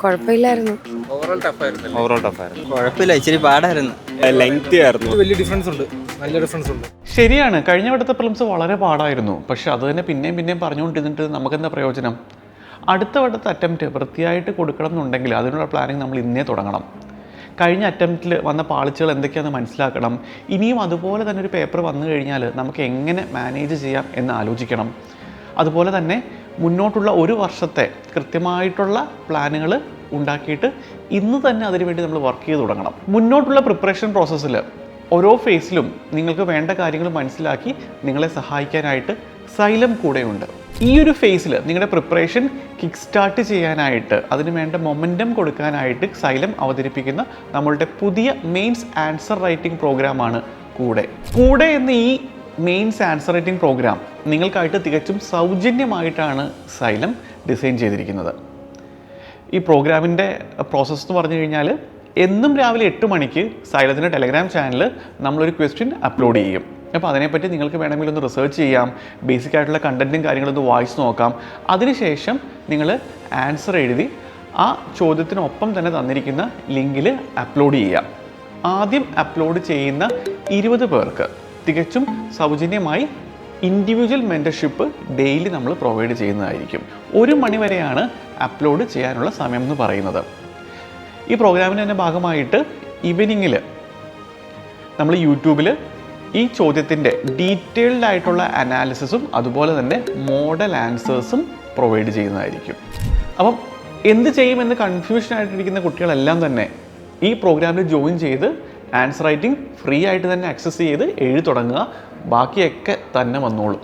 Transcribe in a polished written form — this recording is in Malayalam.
കുഴപ്പമില്ലായിരുന്നു. ഓവറോൾ ടഫായിരുന്നു. കുഴപ്പമില്ല, ഇച്ചിരി പാടായിരുന്നു. ലെങ്തി ആയിരുന്നു. വലിയ ഡിഫറൻസ് ഉണ്ട്, നല്ല ഡിഫറൻസ് ഉണ്ട്. ശരിയാണ്, കഴിഞ്ഞ വട്ടത്തെ പ്രിലിംസ് വളരെ പാടായിരുന്നു. പക്ഷെ അത് തന്നെ പിന്നെയും പറഞ്ഞുകൊണ്ടിരുന്നിട്ട് നമുക്കെന്താ പ്രയോജനം? അടുത്ത വട്ടത്തെ അറ്റംപ്റ്റ് വൃത്തിയായിട്ട് കൊടുക്കണം എന്നുണ്ടെങ്കിൽ അതിനുള്ള പ്ലാനിങ് നമ്മൾ ഇന്നേ തുടങ്ങണം. കഴിഞ്ഞ അറ്റംപ്റ്റിൽ വന്ന പാളിച്ചകൾ എന്തൊക്കെയാണെന്ന് മനസ്സിലാക്കണം. ഇനിയും അതുപോലെ തന്നെ ഒരു പേപ്പർ വന്നു കഴിഞ്ഞാൽ നമുക്ക് എങ്ങനെ മാനേജ് ചെയ്യാം എന്ന് ആലോചിക്കണം. അതുപോലെ തന്നെ മുന്നോട്ടുള്ള ഒരു വർഷത്തെ കൃത്യമായിട്ടുള്ള പ്ലാനുകൾ ഉണ്ടാക്കിയിട്ട് ഇന്ന് തന്നെ അതിനുവേണ്ടി നമ്മൾ വർക്ക് ചെയ്ത് തുടങ്ങണം. മുന്നോട്ടുള്ള പ്രിപ്പറേഷൻ പ്രോസസ്സിൽ ഓരോ ഫേസിലും നിങ്ങൾക്ക് വേണ്ട കാര്യങ്ങൾ മനസ്സിലാക്കി നിങ്ങളെ സഹായിക്കാനായിട്ട് സൈലം കൂടെയുണ്ട്. ഈ ഒരു ഫേസിൽ നിങ്ങളുടെ പ്രിപ്പറേഷൻ കിക്ക് സ്റ്റാർട്ട് ചെയ്യാനായിട്ട് അതിന് വേണ്ട മൊമെൻറ്റം കൊടുക്കാനായിട്ട് സൈലം അവതരിപ്പിക്കുന്ന നമ്മളുടെ പുതിയ മെയിൻസ് ആൻസർ റൈറ്റിംഗ് പ്രോഗ്രാമാണ് കൂടെ എന്ന ഈ മെയിൻസ് ആൻസർ റൈറ്റിംഗ് പ്രോഗ്രാം നിങ്ങൾക്കായിട്ട് തികച്ചും സൗജന്യമായിട്ടാണ് സൈലം ഡിസൈൻ ചെയ്തിരിക്കുന്നത്. ഈ പ്രോഗ്രാമിൻ്റെ പ്രോസസ്സ് എന്ന് പറഞ്ഞു കഴിഞ്ഞാൽ എന്നും രാവിലെ 8 മണിക്ക് സൈലത്തിൻ്റെ ടെലഗ്രാം ചാനൽ നമ്മളൊരു ക്വസ്റ്റ്യൻ അപ്ലോഡ് ചെയ്യും. അപ്പോൾ അതിനെപ്പറ്റി നിങ്ങൾക്ക് വേണമെങ്കിൽ ഒന്ന് റിസർച്ച് ചെയ്യാം, ബേസിക് ആയിട്ടുള്ള കണ്ടൻറ്റും കാര്യങ്ങളൊന്ന് വായിച്ച് നോക്കാം. അതിനുശേഷം നിങ്ങൾ ആൻസർ എഴുതി ആ ചോദ്യത്തിനൊപ്പം തന്നെ തന്നിരിക്കുന്ന ലിങ്കിൽ അപ്ലോഡ് ചെയ്യാം. ആദ്യം അപ്ലോഡ് ചെയ്യുന്ന 20 പേർക്ക് തികച്ചും സൗജന്യമായി ഇൻഡിവിജ്വൽ മെൻറ്റർഷിപ്പ് ഡെയിലി നമ്മൾ പ്രൊവൈഡ് ചെയ്യുന്നതായിരിക്കും. 1 മണി വരെയാണ് അപ്ലോഡ് ചെയ്യാനുള്ള സമയം എന്ന് പറയുന്നത്. ഈ പ്രോഗ്രാമിൻ്റെ തന്നെ ഭാഗമായിട്ട് ഈവനിങ്ങിൽ നമ്മൾ യൂട്യൂബിൽ ഈ ചോദ്യത്തിൻ്റെ ഡീറ്റെയിൽഡ് ആയിട്ടുള്ള അനാലിസിസും അതുപോലെ തന്നെ മോഡൽ ആൻസേഴ്സും പ്രൊവൈഡ് ചെയ്യുന്നതായിരിക്കും. അപ്പം എന്ത് ചെയ്യുമെന്ന് കൺഫ്യൂഷനായിട്ടിരിക്കുന്ന കുട്ടികളെല്ലാം തന്നെ ഈ പ്രോഗ്രാമിൽ ജോയിൻ ചെയ്ത് ആൻസർ റൈറ്റിംഗ് ഫ്രീ ആയിട്ട് തന്നെ ആക്സസ് ചെയ്ത് എഴുതി തുടങ്ങുക. ബാക്കിയൊക്കെ തന്നെ വന്നോളും.